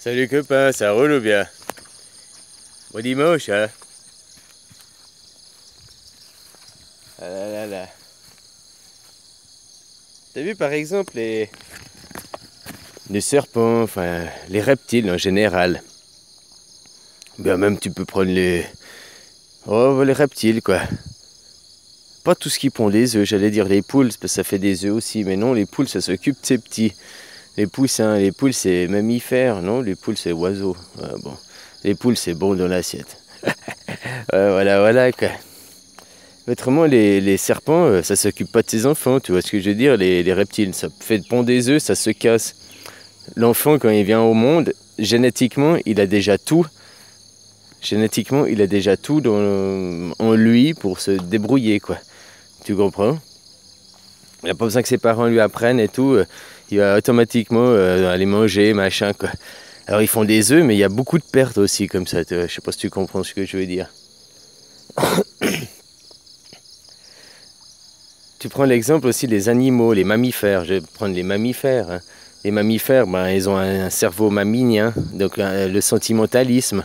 Salut copain, ça roule ou bien? Bon dimanche, hein? Ah là là là. T'as vu par exemple les serpents, enfin les reptiles en général. Bien même tu peux prendre les reptiles quoi. Pas tout ce qui pond des œufs, j'allais dire les poules, parce que ça fait des œufs aussi, mais non, les poules ça s'occupe de ses petits. Les poussins, les poules c'est mammifères, non, les poules c'est oiseaux. Ah, bon. Les poules c'est bon dans l'assiette. Voilà quoi. Autrement, les serpents, ça s'occupe pas de ses enfants, tu vois ce que je veux dire, les reptiles, ça fait pondre des œufs, ça se casse. L'enfant, quand il vient au monde, génétiquement, il a déjà tout. Génétiquement, il a déjà tout en lui pour se débrouiller, quoi. Tu comprends? Il n'a pas besoin que ses parents lui apprennent et tout. Il va automatiquement aller manger, machin, quoi. Alors, ils font des œufs, mais il y a beaucoup de pertes aussi, comme ça. Je sais pas si tu comprends ce que je veux dire. Tu prends l'exemple aussi des animaux, les mammifères. Je vais prendre les mammifères. Hein. Les mammifères, ben, ils ont un cerveau mamminien, donc le sentimentalisme.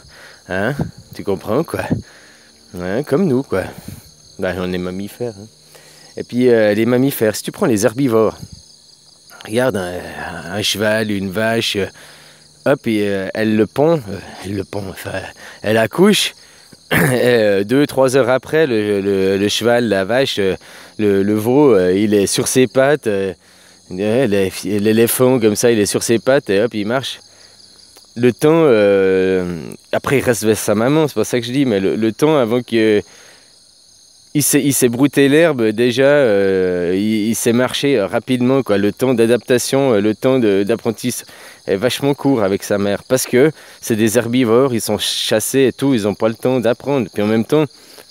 Hein? Tu comprends, quoi? Hein, comme nous, quoi. Ben, on est mammifères. Hein. Et puis, les mammifères, si tu prends les herbivores, regarde un cheval, une vache, hop, et elle le pond, enfin, elle accouche. 2-3 heures après, le cheval, la vache, le veau, il est sur ses pattes. L'éléphant, comme ça, il est sur ses pattes et hop, il marche. Le temps, après, il reste vers sa maman, c'est pas ça que je dis, mais le temps avant que. Il s'est brouté l'herbe, déjà, il s'est marché rapidement, quoi. Le temps d'adaptation, le temps d'apprentissage est vachement court avec sa mère. Parce que c'est des herbivores, ils sont chassés et tout, ils n'ont pas le temps d'apprendre. Puis en même temps,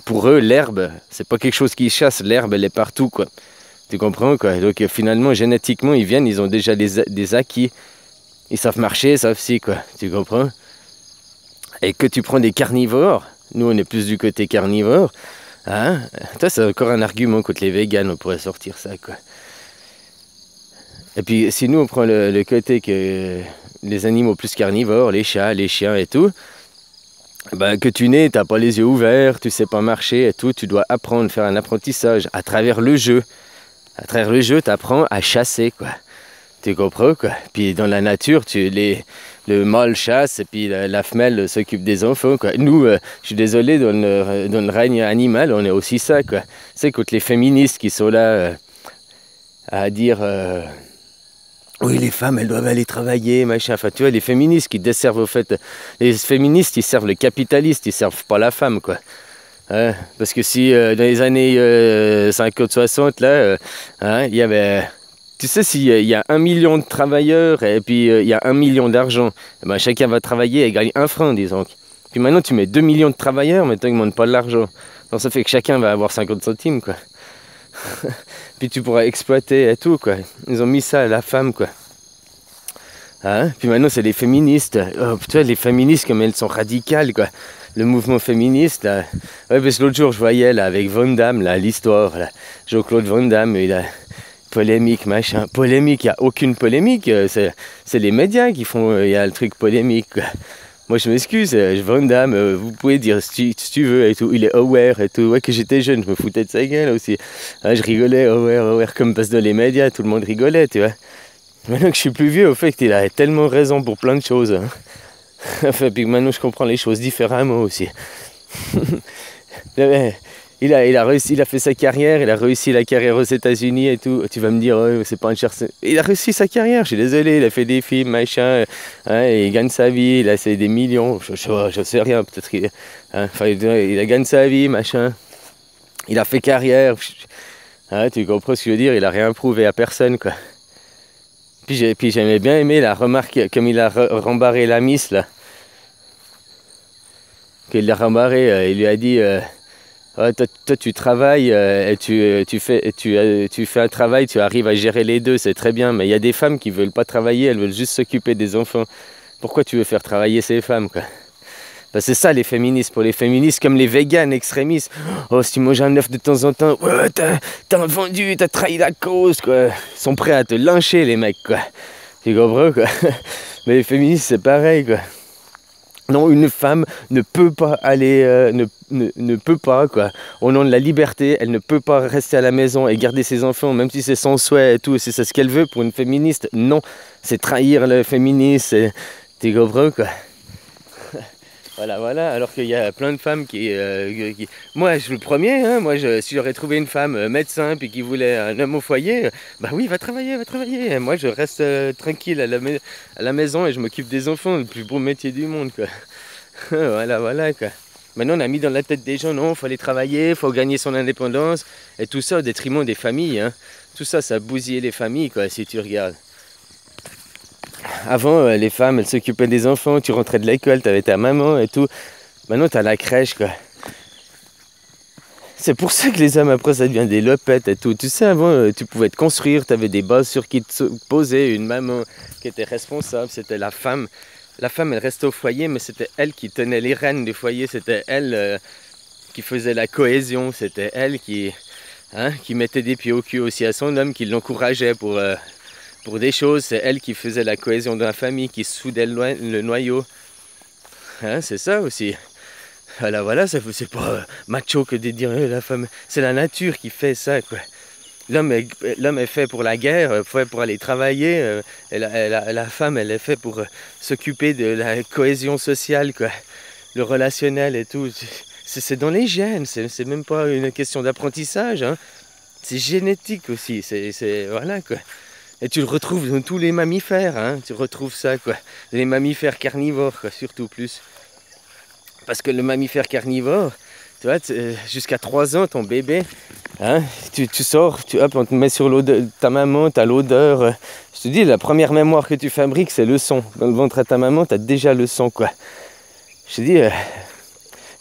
pour eux, l'herbe, c'est pas quelque chose qu'ils chassent, l'herbe, elle est partout, quoi. Tu comprends, quoi? Donc finalement, génétiquement, ils viennent, ils ont déjà des acquis. Ils savent marcher, ils savent si, quoi. Tu comprends? Et que tu prends des carnivores, nous on est plus du côté carnivore. Hein? Toi, c'est encore un argument contre les véganes, on pourrait sortir ça, quoi. Et puis, si nous, on prend le côté que les animaux plus carnivores, les chats, les chiens et tout, ben, que tu nais, t'as pas les yeux ouverts, tu sais pas marcher et tout, tu dois apprendre, faire un apprentissage à travers le jeu. À travers le jeu, tu apprends à chasser, quoi. Tu comprends, quoi. Puis dans la nature, le mâle chasse et puis la femelle s'occupe des enfants, quoi. Nous, je suis désolé, dans le règne animal, on est aussi ça, quoi. C'est contre les féministes qui sont là à dire oui, les femmes, elles doivent aller travailler, machin. Enfin, tu vois, les féministes qui desservent au fait. Les féministes, ils servent le capitaliste, ils servent pas la femme, quoi. Hein? Parce que si dans les années 50-60, là, hein, il y avait. Tu sais, s'il y a 1 million de travailleurs et puis il y a 1 million d'argent, eh ben, chacun va travailler et gagne 1 franc, disons. Puis maintenant, tu mets 2 millions de travailleurs, mais tu n'augmentes pas de l'argent. Donc ça fait que chacun va avoir 50 centimes, quoi. Puis tu pourras exploiter et tout, quoi. Ils ont mis ça à la femme, quoi. Hein? Puis maintenant, c'est les féministes. Oh, tu vois, les féministes, comme elles sont radicales, quoi. Le mouvement féministe, là. Ouais, parce que l'autre jour, je voyais, là, avec Van Damme, là, l'histoire, là. Jean-Claude Van Damme, il a... Polémique, machin. Polémique, il n'y a aucune polémique. C'est les médias qui font... Il y a le truc polémique, quoi. Moi, je m'excuse, Van Damme, vous pouvez dire si tu veux et tout. Il est aware et tout. Ouais, que j'étais jeune, je me foutais de sa gueule aussi. Hein, je rigolais, aware, comme parce que dans les médias, tout le monde rigolait, tu vois. Maintenant que je suis plus vieux, au fait, il a tellement raison pour plein de choses. Hein. Enfin, puis maintenant, je comprends les choses différemment aussi. Il a réussi, il a fait sa carrière, il a réussi la carrière aux États-Unis et tout. Tu vas me dire, oh, c'est pas un chercheur. Il a réussi sa carrière, je suis désolé, il a fait des films, machin, hein, il gagne sa vie, il a fait des millions, je sais rien, peut-être qu'il hein, il a gagné sa vie, machin. Il a fait carrière, hein, tu comprends ce que je veux dire, il a rien prouvé à personne, quoi. Puis j'aimais bien aimer la remarque, comme il a rembarré la miss, là. Qu'il l'a rembarré, il lui a dit... Ouais, toi, tu travailles et tu fais un travail, tu arrives à gérer les deux, c'est très bien. Mais il y a des femmes qui ne veulent pas travailler, elles veulent juste s'occuper des enfants. Pourquoi tu veux faire travailler ces femmes, quoi? Ben, c'est ça les féministes. Pour les féministes, comme les véganes extrémistes. Oh, si tu manges un œuf de temps en temps, ouais, t'as vendu, t'as trahi la cause, quoi. Ils sont prêts à te lyncher, les mecs, quoi. Tu comprends, quoi? Mais les féministes, c'est pareil, quoi. Non, une femme ne peut pas aller, ne peut pas, quoi. Au nom de la liberté, elle ne peut pas rester à la maison et garder ses enfants, même si c'est son souhait et tout, c'est ça ce qu'elle veut pour une féministe. Non, c'est trahir le féminisme, t'es comprends, quoi. Voilà, voilà, alors qu'il y a plein de femmes qui... Moi, je suis le premier, hein, moi, si j'aurais trouvé une femme médecin puis qui voulait un homme au foyer, bah oui, va travailler, va travailler. Moi, je reste tranquille à la maison et je m'occupe des enfants, le plus beau métier du monde, quoi. Voilà, voilà, quoi. Maintenant, on a mis dans la tête des gens, non, il faut aller travailler, il faut gagner son indépendance, et tout ça au détriment des familles, hein. Tout ça, ça a bousillé les familles, quoi, si tu regardes. Avant, les femmes, elles s'occupaient des enfants, tu rentrais de l'école, t'avais ta maman et tout. Maintenant, t'as la crèche, quoi. C'est pour ça que les hommes, après, ça devient des lopettes et tout. Tu sais, avant, tu pouvais te construire, t'avais des bases sur qui te poser, une maman qui était responsable, c'était la femme. La femme, elle restait au foyer, mais c'était elle qui tenait les rênes du foyer, c'était elle qui faisait la cohésion, c'était elle qui mettait des pieds au cul aussi à son homme, qui l'encourageait pour des choses, c'est elle qui faisait la cohésion de la famille, qui soudait le noyau. Hein, c'est ça aussi. Voilà, voilà, c'est pas macho que de dire la femme. C'est la nature qui fait ça, quoi. L'homme est fait pour la guerre, fait pour aller travailler. Et la femme, elle est faite pour s'occuper de la cohésion sociale, quoi. Le relationnel et tout. C'est dans les gènes, c'est même pas une question d'apprentissage. Hein. C'est génétique aussi, voilà, quoi. Et tu le retrouves dans tous les mammifères, hein, tu retrouves ça, quoi. Les mammifères carnivores, quoi, surtout plus. Parce que le mammifère carnivore, tu vois, jusqu'à 3 ans, ton bébé, hein, tu sors, hop, on te met sur ta maman, tu as l'odeur. Je te dis, la première mémoire que tu fabriques, c'est le son. Dans le ventre de ta maman, tu as déjà le son, quoi. Je te dis,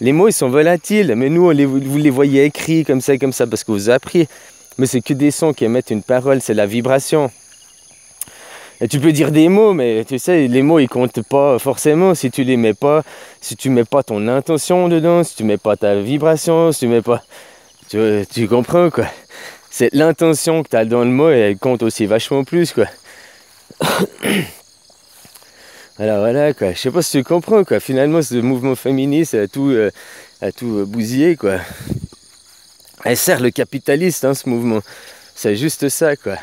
les mots, ils sont volatiles, mais nous, vous les voyez écrits comme ça, parce que vous avez appris. Mais c'est que des sons qui émettent une parole, c'est la vibration. Et tu peux dire des mots, mais tu sais, les mots, ils comptent pas forcément si tu les mets pas, si tu mets pas ton intention dedans, si tu mets pas ta vibration, si tu mets pas... Tu comprends, quoi. C'est l'intention que tu as dans le mot et elle compte aussi vachement plus, quoi. Alors voilà, quoi. Je sais pas si tu comprends, quoi. Finalement, ce mouvement féministe a tout bousillé, quoi. Elle sert le capitaliste, hein, ce mouvement. C'est juste ça, quoi.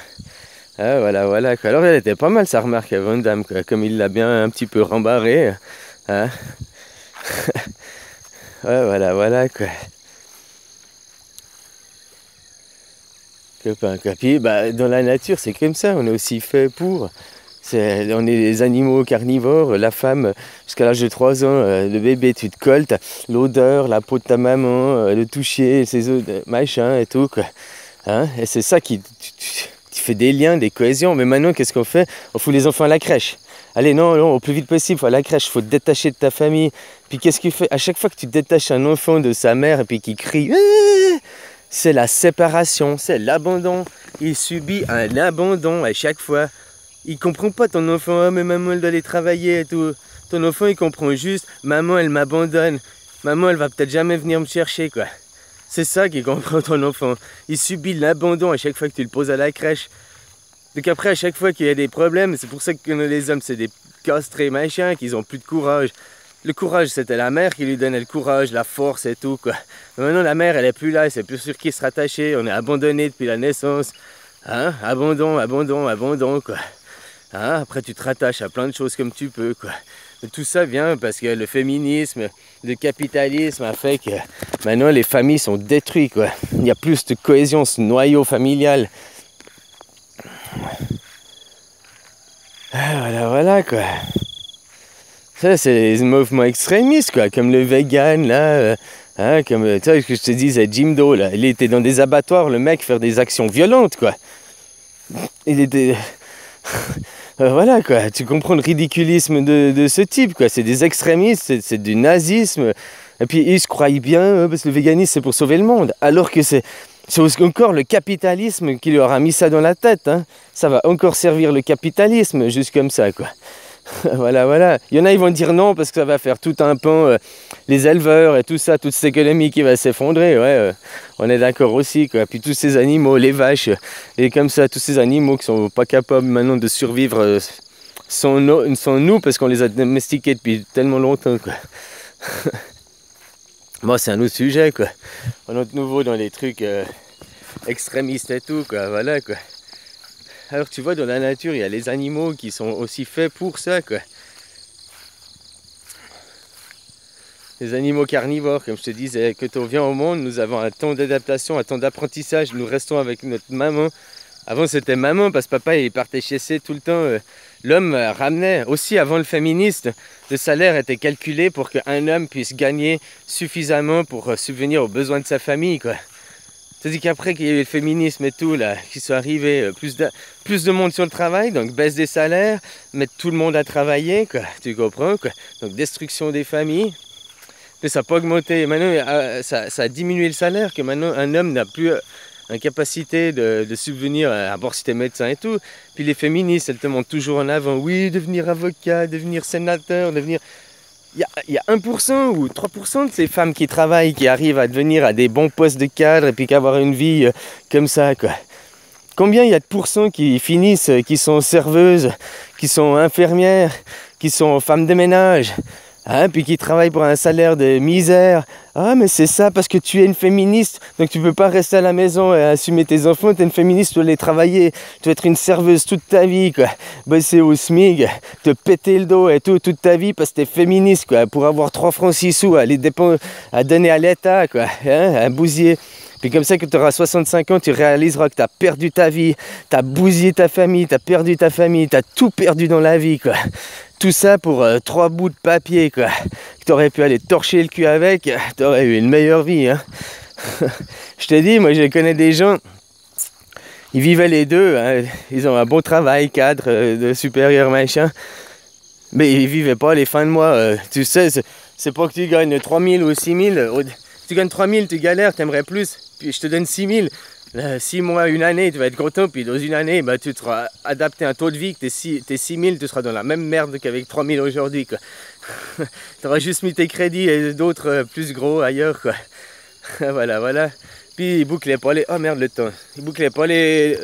Ah, voilà, voilà, quoi. Alors elle était pas mal sa remarque à Van Damme, quoi. Comme il l'a bien un petit peu rembarré. Hein. Ouais, voilà, voilà, quoi. Copain, puis, bah, dans la nature, c'est comme ça. On est aussi fait pour. On est des animaux carnivores. La femme, jusqu'à l'âge de 3 ans, le bébé, tu te colles, t'as l'odeur, la peau de ta maman, le toucher, ses os, machin et tout, quoi. Hein, et c'est ça qui... Tu fais des liens, des cohésions. Mais maintenant, qu'est-ce qu'on fait? On fout les enfants à la crèche. Allez, non, non, au plus vite possible, il faut à la crèche, il faut te détacher de ta famille. Puis qu'est-ce qu'il fait? À chaque fois que tu détaches un enfant de sa mère et puis qu'il crie, c'est la séparation, c'est l'abandon. Il subit un abandon à chaque fois. Il comprend pas ton enfant, oh, mais maman, elle doit aller travailler et tout. Ton enfant, il comprend juste, maman, elle m'abandonne. Maman, elle va peut-être jamais venir me chercher, quoi. C'est ça qu'il comprend ton enfant. Il subit l'abandon à chaque fois que tu le poses à la crèche. Donc après, à chaque fois qu'il y a des problèmes, c'est pour ça que les hommes, c'est des castrés machins, qu'ils ont plus de courage. Le courage, c'était la mère qui lui donnait le courage, la force et tout, quoi. Mais maintenant, la mère, elle est plus là, c'est plus sur qui se rattacher. On est abandonné depuis la naissance. Hein? Abandon, abandon, abandon, quoi. Hein? Après, tu te rattaches à plein de choses comme tu peux, quoi. Et tout ça vient parce que le féminisme, le capitalisme a fait que maintenant les familles sont détruites, quoi. Il y a plus de cohésion, ce noyau familial. Ah, voilà, voilà, quoi. Ça, c'est les mouvements extrémistes, quoi, comme le vegan, là. Hein, comme, tu sais, ce que je te disais, Jim Doe, là. Il était dans des abattoirs, le mec, faire des actions violentes, quoi. Il était... Voilà, quoi, tu comprends le ridiculisme de ce type, quoi. C'est des extrémistes, c'est du nazisme. Et puis ils se croient bien, parce que le véganisme c'est pour sauver le monde. Alors que c'est encore le capitalisme qui leur a mis ça dans la tête. Hein. Ça va encore servir le capitalisme, juste comme ça, quoi. Voilà, voilà. Il y en a, ils vont dire non parce que ça va faire tout un pan, les éleveurs et tout ça, toute cette économie qui va s'effondrer. Ouais, on est d'accord aussi, quoi. Puis tous ces animaux, les vaches, et comme ça, tous ces animaux qui sont pas capables maintenant de survivre sont nous parce qu'on les a domestiqués depuis tellement longtemps, quoi. Moi, c'est un autre sujet, quoi. On est de nouveau dans les trucs extrémistes et tout, quoi. Voilà, quoi. Alors, tu vois, dans la nature, il y a les animaux qui sont aussi faits pour ça, quoi. Les animaux carnivores, comme je te disais, quand on vient au monde, nous avons un temps d'adaptation, un temps d'apprentissage. Nous restons avec notre maman. Avant, c'était maman, parce que papa, il partait chasser tout le temps. L'homme ramenait, aussi avant le féministe, le salaire était calculé pour qu'un homme puisse gagner suffisamment pour subvenir aux besoins de sa famille, quoi. C'est-à-dire qu'après qu'il y a eu le féminisme et tout, là, qui sont arrivés, plus de monde sur le travail, donc baisse des salaires, mettre tout le monde à travailler, quoi. Tu comprends, quoi. Donc destruction des familles. Mais ça n'a pas augmenté. Maintenant, ça a diminué le salaire, que maintenant, un homme n'a plus la capacité de subvenir, à part si t'es médecin et tout. Puis les féministes, elles te montrent toujours en avant. Oui, devenir avocat, devenir sénateur, devenir... Il y a 1% ou 3% de ces femmes qui travaillent, qui arrivent à devenir à des bons postes de cadre et puis qu'avoir une vie comme ça, quoi. Combien il y a de pourcents qui finissent, qui sont serveuses, qui sont infirmières, qui sont femmes de ménage, hein, puis qui travaillent pour un salaire de misère. Ah, mais c'est ça parce que tu es une féministe, donc tu peux pas rester à la maison et assumer tes enfants. Tu es une féministe, tu dois aller travailler, tu dois être une serveuse toute ta vie, quoi. Bosser au SMIC, te péter le dos et tout, toute ta vie parce que tu es féministe, quoi. Pour avoir 3 francs 6 sous à donner à l'État, quoi, hein, à bousiller. Puis comme ça, quand tu auras 65 ans, tu réaliseras que tu as perdu ta vie, tu as bousillé ta famille, tu as perdu ta famille, tu as tout perdu dans la vie, quoi. Tout ça pour 3 bouts de papier, quoi. Tu aurais pu aller torcher le cul avec, tu aurais eu une meilleure vie, hein. Je te dis, moi je connais des gens, ils vivaient les deux, hein. Ils ont un bon travail, cadre, de supérieur, machin. Mais ils vivaient pas les fins de mois. Tu sais, c'est pas que tu gagnes 3000 ou 6000. Tu gagnes 3000, tu galères, t'aimerais plus. Puis je te donne 6000. 6 mois, une année, tu vas être content. Puis dans une année, bah, tu te seras adapté à un taux de vie que tes 6000, tu seras dans la même merde qu'avec 3000 aujourd'hui, quoi. Tu auras juste mis tes crédits et d'autres plus gros ailleurs, quoi. Voilà, voilà. Puis ils bouclaient pas les... Oh merde, le temps. Ils bouclaient pas les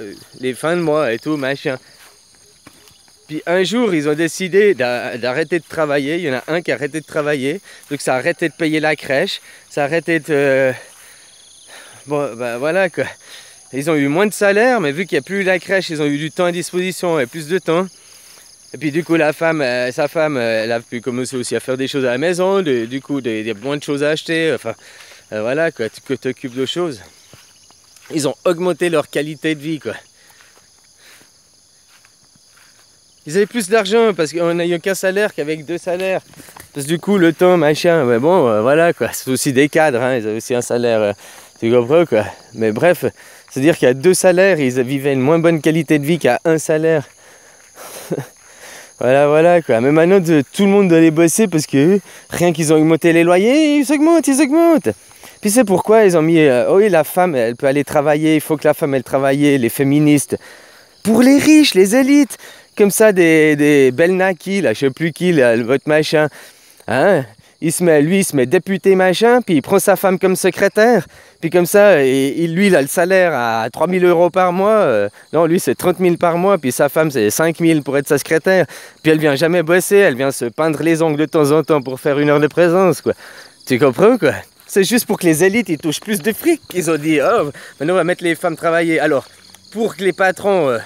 fins de mois et tout, machin. Puis un jour, ils ont décidé d'arrêter de travailler. Il y en a un qui a arrêté de travailler. Donc ça a arrêté de payer la crèche. Ça a arrêté de... Bon, ben voilà, quoi. Ils ont eu moins de salaire, mais vu qu'il n'y a plus la crèche, ils ont eu du temps à disposition et plus de temps. Et puis du coup, sa femme, elle a pu commencer aussi à faire des choses à la maison. Du coup, il y a moins de choses à acheter. Enfin, voilà, quoi, que tu t'occupes de choses. Ils ont augmenté leur qualité de vie, quoi. Ils avaient plus d'argent parce qu'on n'a eu qu'un salaire qu'avec 2 salaires. Parce que du coup, le temps, machin, mais bon, voilà, quoi. C'est aussi des cadres, hein. Ils avaient aussi un salaire, tu comprends, quoi. Mais bref, c'est-à-dire qu'il y a 2 salaires, ils vivaient une moins bonne qualité de vie qu'à 1 salaire. Voilà, voilà, quoi. Mais maintenant, tout le monde doit aller bosser parce que rien qu'ils ont augmenté les loyers, ils augmentent. Puis c'est pourquoi ils ont mis, oh oui, la femme, elle peut aller travailler, il faut que la femme, elle travaille, les féministes. Pour les riches, les élites. Comme ça, des Belnaki, là, je sais plus qui, là, votre machin, hein, il se met député machin, puis il prend sa femme comme secrétaire, puis comme ça, lui, il a le salaire à 3000 € par mois, non, lui, c'est 30 000 par mois, puis sa femme, c'est 5000 pour être sa secrétaire, puis elle vient jamais bosser, elle vient se peindre les ongles de temps en temps pour faire 1 heure de présence, quoi. Tu comprends, quoi? C'est juste pour que les élites, ils touchent plus de fric, ils ont dit, oh, maintenant, on va mettre les femmes travailler. Alors, pour que les patrons...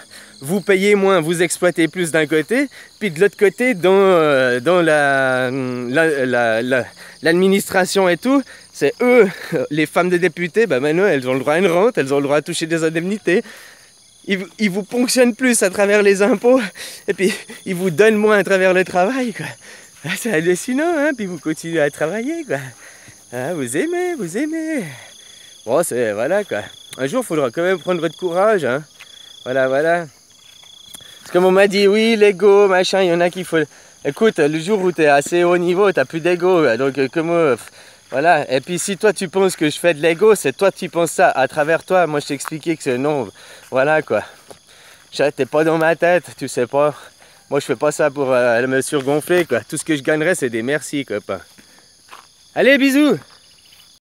vous payez moins, vous exploitez plus d'un côté, puis de l'autre côté, dans l'administration et tout, c'est eux, les femmes des députés, bah maintenant elles ont le droit à une rente, elles ont le droit à toucher des indemnités. Ils vous ponctionnent plus à travers les impôts, et puis ils vous donnent moins à travers le travail, quoi. C'est hallucinant, hein, puis vous continuez à travailler, quoi. Ah, vous aimez. Bon, c'est, voilà, quoi. Un jour, il faudra quand même prendre votre courage, hein. Voilà, voilà. Comme on m'a dit, oui, l'ego, machin, il y en a qui faut... Écoute, le jour où tu es assez haut niveau, tu n'as plus d'ego. Donc, comment... Voilà. Et puis, si toi, tu penses que je fais de l'ego, c'est toi qui penses ça à travers toi. Moi, je t'ai expliqué que c'est non. Voilà, quoi. T'es pas dans ma tête, tu sais pas. Moi, je fais pas ça pour me surgonfler, quoi. Tout ce que je gagnerais, c'est des merci, copain. Allez, bisous!